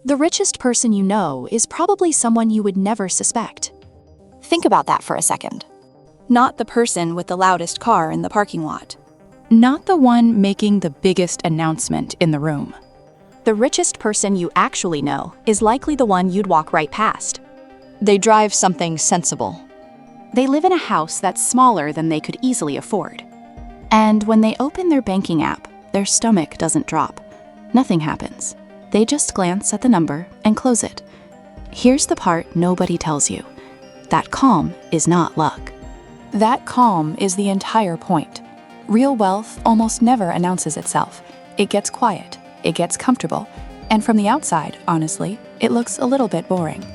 The richest person you know is probably someone you would never suspect. Think about that for a second. Not the person with the loudest car in the parking lot. Not the one making the biggest announcement in the room. The richest person you actually know is likely the one you'd walk right past. They drive something sensible. They live in a house that's smaller than they could easily afford. And when they open their banking app, their stomach doesn't drop. Nothing happens. They just glance at the number and close it. Here's the part nobody tells you. That calm is not luck. That calm is the entire point. Real wealth almost never announces itself. It gets quiet, it gets comfortable, and from the outside, honestly, it looks a little bit boring.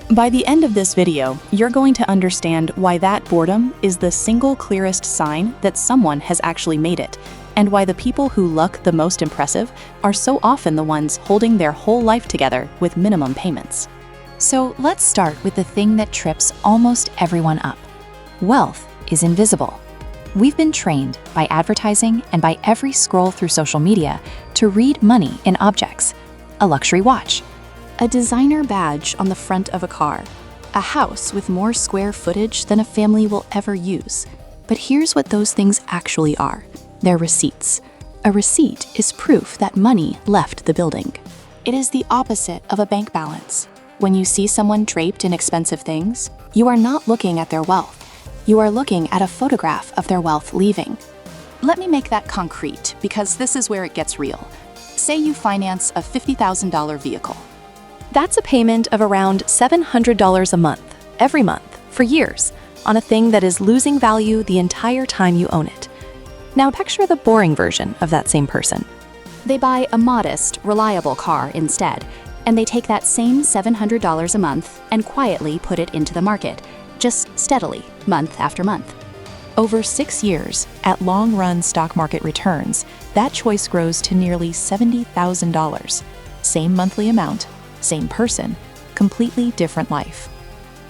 By the end of this video, you're going to understand why that boredom is the single clearest sign that someone has actually made it, and why the people who look the most impressive are so often the ones holding their whole life together with minimum payments. So let's start with the thing that trips almost everyone up. Wealth is invisible. We've been trained by advertising and by every scroll through social media to read money in objects. A luxury watch, a designer badge on the front of a car, a house with more square footage than a family will ever use. But here's what those things actually are. They're receipts. A receipt is proof that money left the building. It is the opposite of a bank balance. When you see someone draped in expensive things, you are not looking at their wealth. You are looking at a photograph of their wealth leaving. Let me make that concrete, because this is where it gets real. Say you finance a $50,000 vehicle. That's a payment of around $700 a month, every month, for years, on a thing that is losing value the entire time you own it. Now picture the boring version of that same person. They buy a modest, reliable car instead, and they take that same $700 a month and quietly put it into the market, just steadily, month after month. Over 6 years, at long-run stock market returns, that choice grows to nearly $70,000. Same monthly amount, same person, completely different life.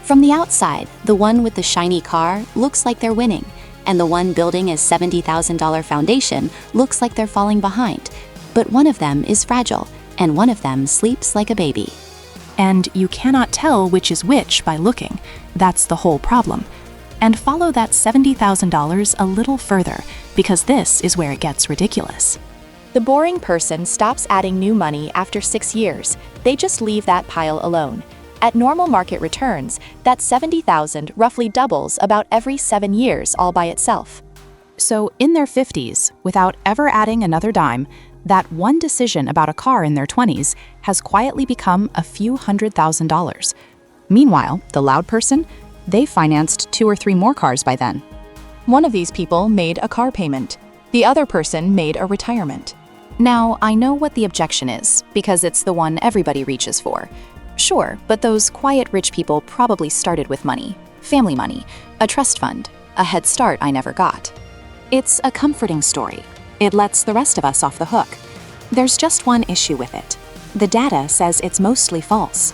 From the outside, the one with the shiny car looks like they're winning, and the one building a $70,000 foundation looks like they're falling behind. But one of them is fragile, and one of them sleeps like a baby. And you cannot tell which is which by looking. That's the whole problem. And follow that $70,000 a little further, because this is where it gets ridiculous. The boring person stops adding new money after 6 years. They just leave that pile alone. At normal market returns, that $70,000 roughly doubles about every 7 years all by itself. So in their 50s, without ever adding another dime, that one decision about a car in their 20s has quietly become a few $100,000. Meanwhile, the loud person, they financed 2 or 3 more cars by then. One of these people made a car payment. The other person made a retirement. Now, I know what the objection is, because it's the one everybody reaches for. Sure, but those quiet rich people probably started with money, family money, a trust fund, a head start I never got. It's a comforting story. It lets the rest of us off the hook. There's just one issue with it. The data says it's mostly false.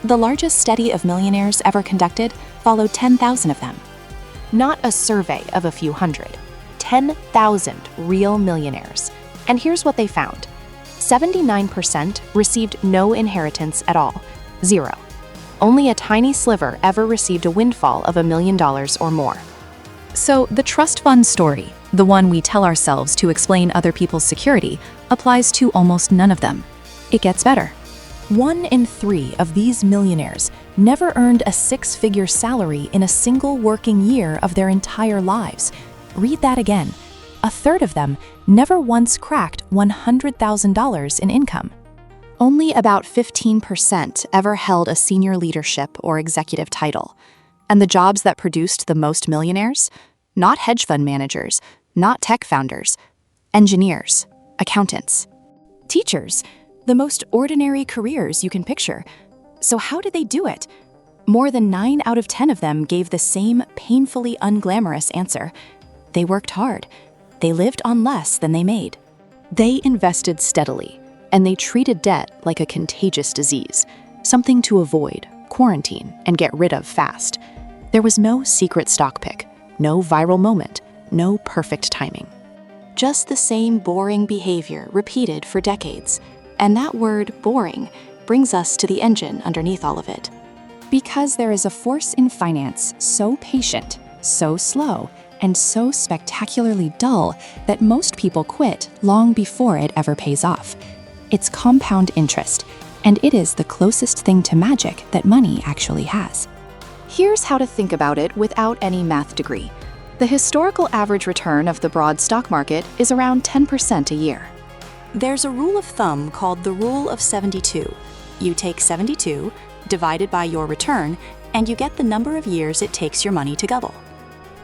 The largest study of millionaires ever conducted followed 10,000 of them. Not a survey of a few hundred. 10,000 real millionaires. And here's what they found. 79% received no inheritance at all. 0. Only a tiny sliver ever received a windfall of $1 million or more. So the trust fund story, the one we tell ourselves to explain other people's security, applies to almost none of them. It gets better. 1 in 3 of these millionaires never earned a 6-figure salary in a single working year of their entire lives. Read that again. A third of them never once cracked $100,000 in income. Only about 15% ever held a senior leadership or executive title. And the jobs that produced the most millionaires? Not hedge fund managers, not tech founders, engineers, accountants, teachers, the most ordinary careers you can picture. So how did they do it? More than 9 out of 10 of them gave the same painfully unglamorous answer. They worked hard. They lived on less than they made. They invested steadily, and they treated debt like a contagious disease, something to avoid, quarantine, and get rid of fast. There was no secret stock pick, no viral moment, no perfect timing. Just the same boring behavior repeated for decades. And that word, boring, brings us to the engine underneath all of it. Because there is a force in finance so patient, so slow, and so spectacularly dull that most people quit long before it ever pays off. It's compound interest, and it is the closest thing to magic that money actually has. Here's how to think about it without any math degree. The historical average return of the broad stock market is around 10% a year. There's a rule of thumb called the rule of 72. You take 72, divide it by your return, and you get the number of years it takes your money to double.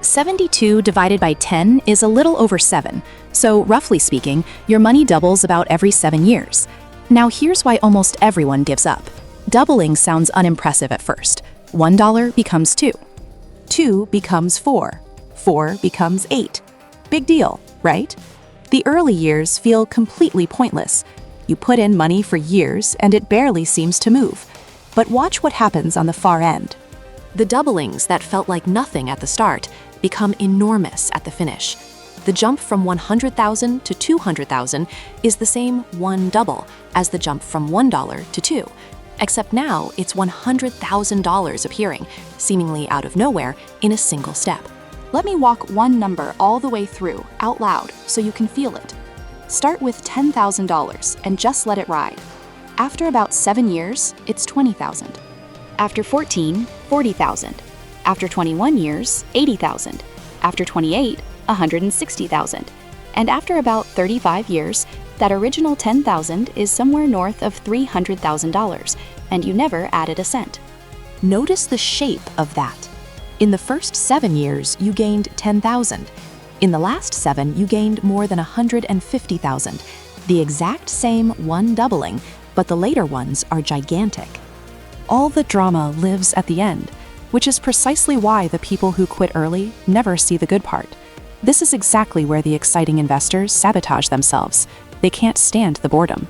72 divided by 10 is a little over 7, so roughly speaking, your money doubles about every 7 years. Now here's why almost everyone gives up. Doubling sounds unimpressive at first. $1 becomes 2. 2 becomes 4. 4 becomes 8. Big deal, right? The early years feel completely pointless. You put in money for years and it barely seems to move. But watch what happens on the far end. The doublings that felt like nothing at the start become enormous at the finish. The jump from 100,000 to 200,000 is the same one double as the jump from $1 to 2. Except now it's $100,000 appearing, seemingly out of nowhere, in a single step. Let me walk one number all the way through, out loud, so you can feel it. Start with $10,000 and just let it ride. After about 7 years, it's $20,000. After 14, $40,000. After 21 years, $80,000. After 28, $160,000. And after about 35 years, that original $10,000 is somewhere north of $300,000, and you never added a cent. Notice the shape of that. In the first 7 years, you gained $10,000. In the last 7, you gained more than $150,000. The exact same one doubling, but the later ones are gigantic. All the drama lives at the end, which is precisely why the people who quit early never see the good part. This is exactly where the exciting investors sabotage themselves. They can't stand the boredom.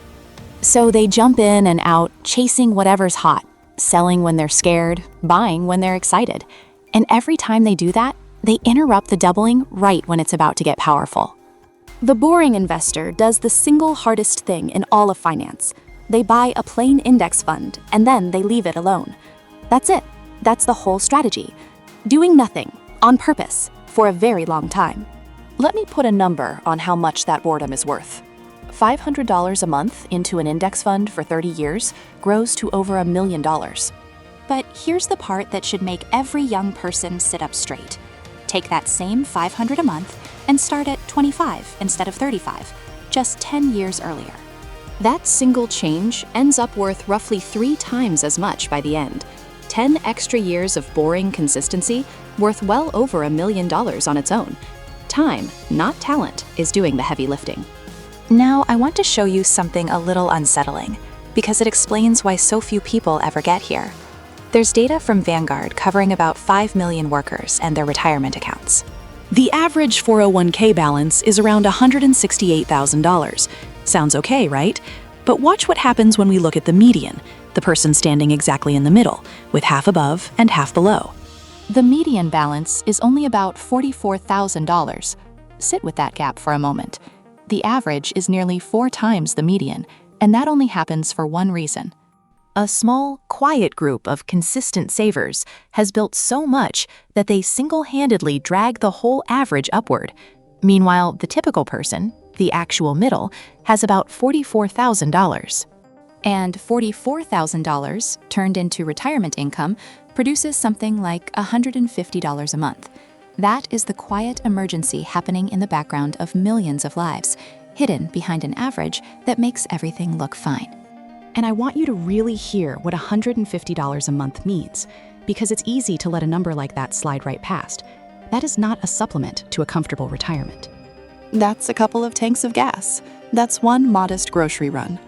So they jump in and out, chasing whatever's hot, selling when they're scared, buying when they're excited. And every time they do that, they interrupt the doubling right when it's about to get powerful. The boring investor does the single hardest thing in all of finance. They buy a plain index fund, and then they leave it alone. That's it. That's the whole strategy. Doing nothing, on purpose, for a very long time. Let me put a number on how much that boredom is worth. $500 a month into an index fund for 30 years grows to over $1 million. But here's the part that should make every young person sit up straight. Take that same $500 a month and start at 25 instead of 35, just 10 years earlier. That single change ends up worth roughly 3 times as much by the end. 10 extra years of boring consistency worth well over $1 million on its own. Time, not talent, is doing the heavy lifting. Now, I want to show you something a little unsettling, because it explains why so few people ever get here. There's data from Vanguard covering about 5 million workers and their retirement accounts. The average 401k balance is around $168,000. Sounds okay, right? But watch what happens when we look at the median, the person standing exactly in the middle, with half above and half below. The median balance is only about $44,000. Sit with that gap for a moment. The average is nearly 4 times the median, and that only happens for one reason. A small, quiet group of consistent savers has built so much that they single-handedly drag the whole average upward. Meanwhile, the typical person, the actual middle, has about $44,000. And $44,000 turned into retirement income produces something like $150 a month. That is the quiet emergency happening in the background of millions of lives, hidden behind an average that makes everything look fine. And I want you to really hear what $150 a month means, because it's easy to let a number like that slide right past. That is not a supplement to a comfortable retirement. That's a couple of tanks of gas. That's one modest grocery run.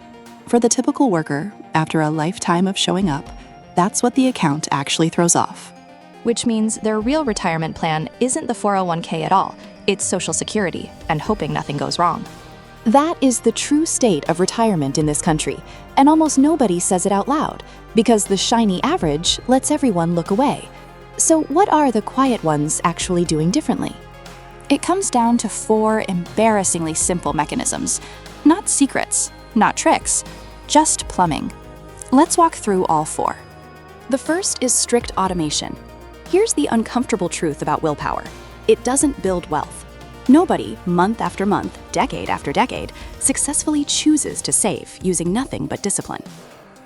For the typical worker, after a lifetime of showing up, that's what the account actually throws off. Which means their real retirement plan isn't the 401k at all. It's Social Security and hoping nothing goes wrong. That is the true state of retirement in this country, and almost nobody says it out loud, because the shiny average lets everyone look away. So what are the quiet ones actually doing differently? It comes down to 4 embarrassingly simple mechanisms. Not secrets, not tricks, just plumbing. Let's walk through all 4. The first is strict automation. Here's the uncomfortable truth about willpower. It doesn't build wealth. Nobody, month after month, decade after decade, successfully chooses to save using nothing but discipline.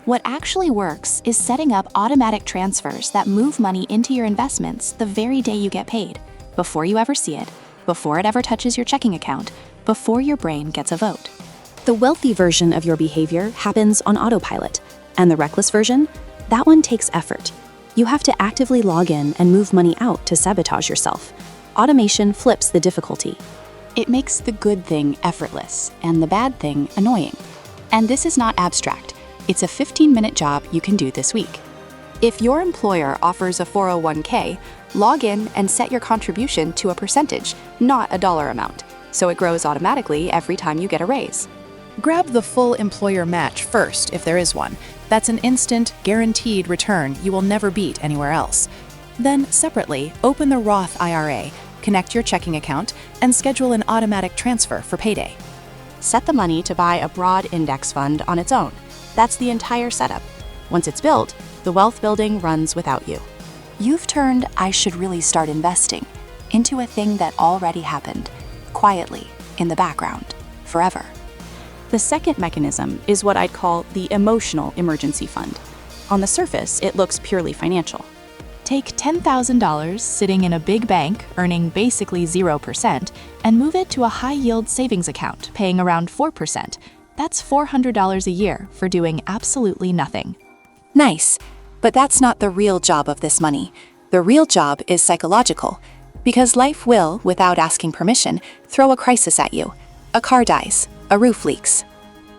What actually works is setting up automatic transfers that move money into your investments the very day you get paid, before you ever see it, before it ever touches your checking account, before your brain gets a vote. The wealthy version of your behavior happens on autopilot, and the reckless version, that one takes effort. You have to actively log in and move money out to sabotage yourself. Automation flips the difficulty. It makes the good thing effortless and the bad thing annoying. And this is not abstract. It's a 15-minute job you can do this week. If your employer offers a 401k, log in and set your contribution to a percentage, not a dollar amount, so it grows automatically every time you get a raise. Grab the full employer match first if there is one. That's an instant, guaranteed return you will never beat anywhere else. Then, separately, open the Roth IRA, connect your checking account, and schedule an automatic transfer for payday. Set the money to buy a broad index fund on its own. That's the entire setup. Once it's built, the wealth building runs without you. You've turned "I should really start investing" into a thing that already happened, quietly, in the background, forever. The second mechanism is what I'd call the emotional emergency fund. On the surface, it looks purely financial. Take $10,000 sitting in a big bank, earning basically 0%, and move it to a high-yield savings account, paying around 4%. That's $400 a year for doing absolutely nothing. Nice, but that's not the real job of this money. The real job is psychological, because life will, without asking permission, throw a crisis at you. A car dies, a roof leaks.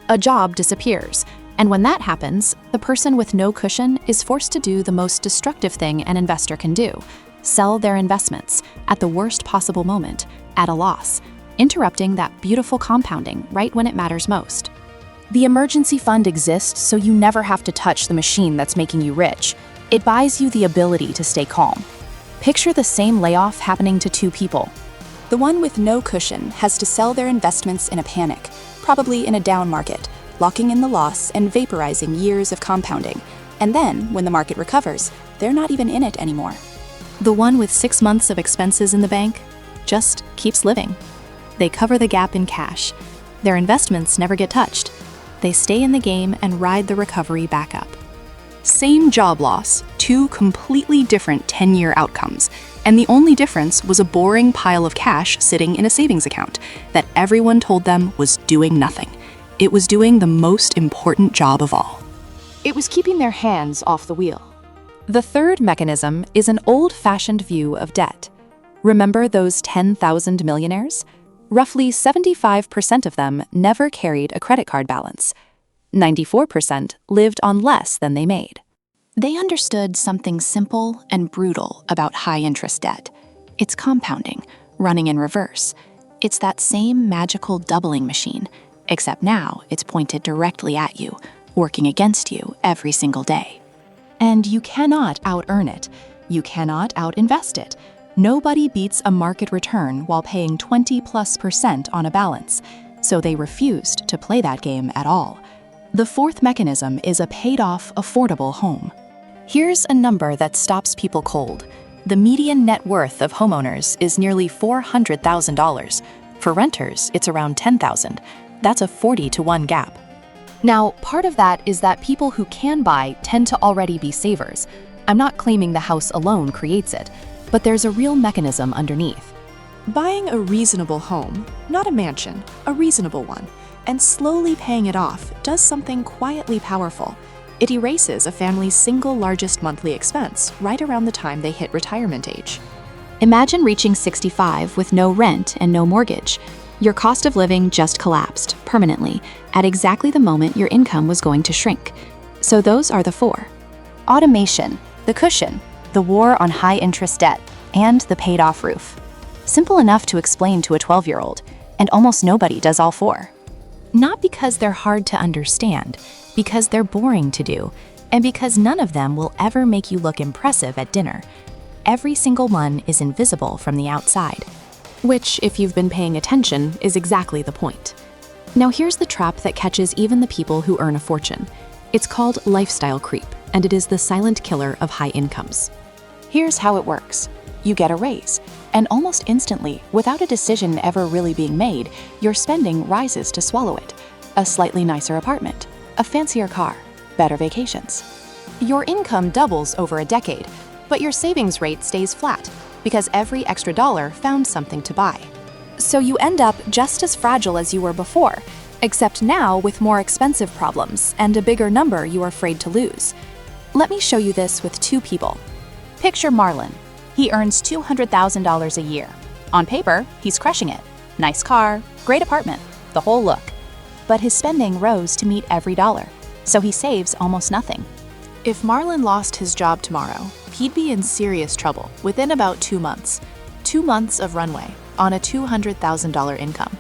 A job disappears, and when that happens, the person with no cushion is forced to do the most destructive thing an investor can do: sell their investments at the worst possible moment, at a loss, interrupting that beautiful compounding right when it matters most. The emergency fund exists so you never have to touch the machine that's making you rich. It buys you the ability to stay calm. Picture the same layoff happening to 2 people. The one with no cushion has to sell their investments in a panic, probably in a down market, locking in the loss and vaporizing years of compounding. And then, when the market recovers, they're not even in it anymore. The one with 6 months of expenses in the bank just keeps living. They cover the gap in cash. Their investments never get touched. They stay in the game and ride the recovery back up. Same job loss, 2 completely different 10-year outcomes, and the only difference was a boring pile of cash sitting in a savings account that everyone told them was doing nothing. It was doing the most important job of all. It was keeping their hands off the wheel. The third mechanism is an old-fashioned view of debt. Remember those 10,000 millionaires? Roughly 75% of them never carried a credit card balance. 94% lived on less than they made. They understood something simple and brutal about high-interest debt. It's compounding, running in reverse. It's that same magical doubling machine, except now it's pointed directly at you, working against you every single day. And you cannot out-earn it. You cannot out-invest it. Nobody beats a market return while paying 20+% on a balance, so they refused to play that game at all. The fourth mechanism is a paid-off, affordable home. Here's a number that stops people cold. The median net worth of homeowners is nearly $400,000. For renters, it's around $10,000. That's a 40-to-1 gap. Now, part of that is that people who can buy tend to already be savers. I'm not claiming the house alone creates it, but there's a real mechanism underneath. Buying a reasonable home, not a mansion, a reasonable one, and slowly paying it off does something quietly powerful. It erases a family's single largest monthly expense right around the time they hit retirement age. Imagine reaching 65 with no rent and no mortgage. Your cost of living just collapsed permanently at exactly the moment your income was going to shrink. So those are the 4. Automation, the cushion, the war on high-interest debt, and the paid-off roof. Simple enough to explain to a 12-year-old, and almost nobody does all 4. Not because they're hard to understand, because they're boring to do, and because none of them will ever make you look impressive at dinner. Every single one is invisible from the outside, which, if you've been paying attention, is exactly the point. Now here's the trap that catches even the people who earn a fortune. It's called lifestyle creep, and it is the silent killer of high incomes. Here's how it works. You get a raise, and almost instantly, without a decision ever really being made, your spending rises to swallow it. A slightly nicer apartment, a fancier car, better vacations. Your income doubles over a decade, but your savings rate stays flat because every extra dollar found something to buy. So you end up just as fragile as you were before, except now with more expensive problems and a bigger number you are afraid to lose. Let me show you this with two people. Picture Marlon. He earns $200,000 a year. On paper, he's crushing it. Nice car, great apartment, the whole look. But his spending rose to meet every dollar, so he saves almost nothing. If Marlon lost his job tomorrow, he'd be in serious trouble within about 2 months. 2 months of runway on a $200,000 income.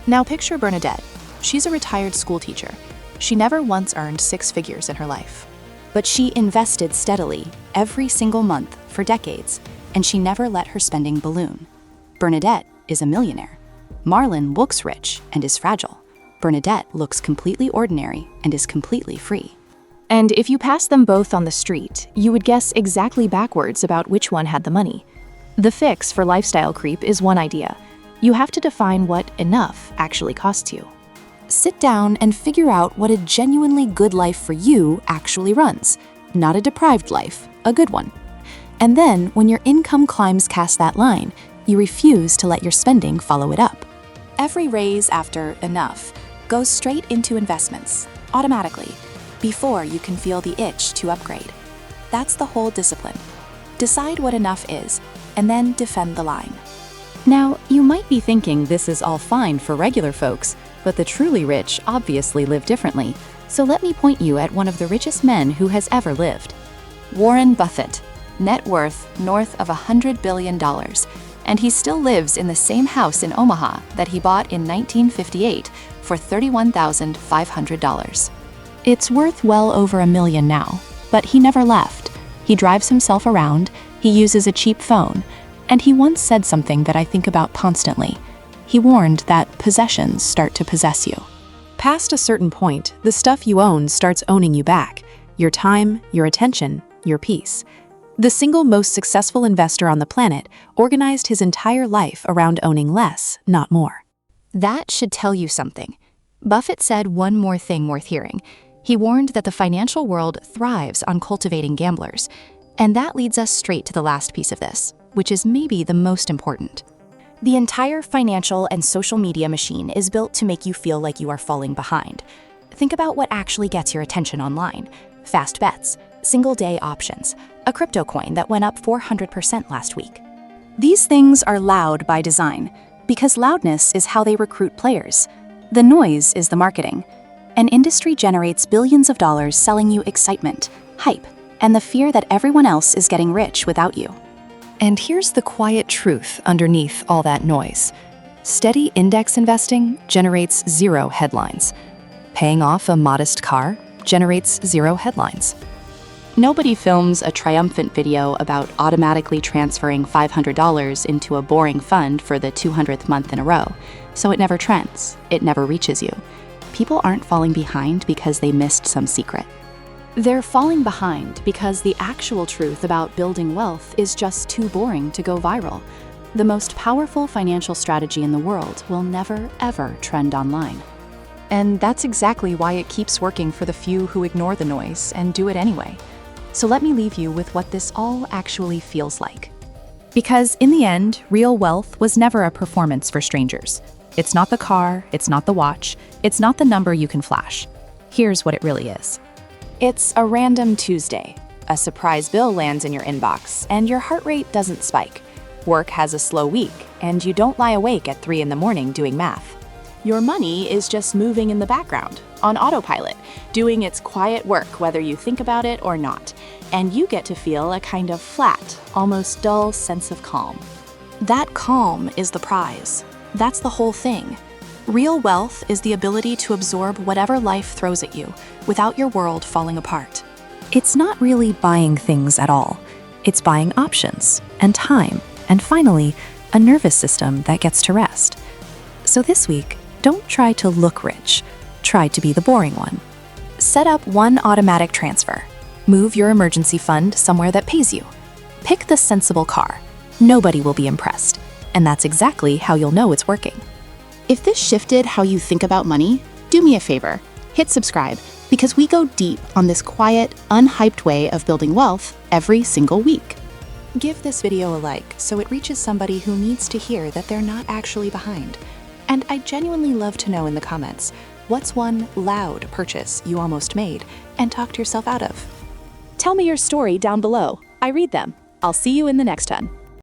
Now picture Bernadette. She's a retired school teacher. She never once earned 6 figures in her life. But she invested steadily every single month for decades, and she never let her spending balloon. Bernadette is a millionaire. Marlon looks rich and is fragile. Bernadette looks completely ordinary and is completely free. And if you pass them both on the street, you would guess exactly backwards about which one had the money. The fix for lifestyle creep is one idea. You have to define what enough actually costs you. Sit down and figure out what a genuinely good life for you actually runs. Not a deprived life, a good one. And then, when your income climbs past that line, you refuse to let your spending follow it up. Every raise after enough goes straight into investments, automatically, before you can feel the itch to upgrade. That's the whole discipline. Decide what enough is, and then defend the line. Now, you might be thinking this is all fine for regular folks, but the truly rich obviously live differently, so let me point you at one of the richest men who has ever lived. Warren Buffett, net worth north of $100 billion, and he still lives in the same house in Omaha that he bought in 1958 for $31,500. It's worth well over $1 million now, but he never left. He drives himself around, he uses a cheap phone, and he once said something that I think about constantly. He warned that possessions start to possess you. Past a certain point, the stuff you own starts owning you back. Your time, your attention, your peace. The single most successful investor on the planet organized his entire life around owning less, not more. That should tell you something. Buffett said one more thing worth hearing. He warned that the financial world thrives on cultivating gamblers. And that leads us straight to the last piece of this, which is maybe the most important. The entire financial and social media machine is built to make you feel like you are falling behind. Think about what actually gets your attention online. Fast bets, single-day options, a crypto coin that went up 400% last week. These things are loud by design, because loudness is how they recruit players. The noise is the marketing. An industry generates billions of dollars selling you excitement, hype, and the fear that everyone else is getting rich without you. And here's the quiet truth underneath all that noise. Steady index investing generates 0 headlines. Paying off a modest car generates 0 headlines. Nobody films a triumphant video about automatically transferring $500 into a boring fund for the 200th month in a row, so it never trends, it never reaches you. People aren't falling behind because they missed some secret. They're falling behind because the actual truth about building wealth is just too boring to go viral. The most powerful financial strategy in the world will never, ever trend online. And that's exactly why it keeps working for the few who ignore the noise and do it anyway. So let me leave you with what this all actually feels like. Because in the end, real wealth was never a performance for strangers. It's not the car, it's not the watch, it's not the number you can flash. Here's what it really is. It's a random Tuesday. A surprise bill lands in your inbox, and your heart rate doesn't spike. Work has a slow week, and you don't lie awake at 3 a.m. doing math. Your money is just moving in the background, on autopilot, doing its quiet work whether you think about it or not, and you get to feel a kind of flat, almost dull sense of calm. That calm is the prize. That's the whole thing. Real wealth is the ability to absorb whatever life throws at you without your world falling apart. It's not really buying things at all. It's buying options and time, and finally, a nervous system that gets to rest. So this week, don't try to look rich. Try to be the boring one. Set Set up one automatic transfer. Move your emergency fund somewhere that pays you. Pick the sensible car. Nobody will be impressed. And that's exactly how you'll know it's working. If this shifted how you think about money, do me a favor, hit subscribe, because we go deep on this quiet, unhyped way of building wealth every single week. Give this video a like so it reaches somebody who needs to hear that they're not actually behind. And I'd genuinely love to know in the comments, what's one loud purchase you almost made and talked yourself out of? Tell me your story down below. I read them. I'll see you in the next one.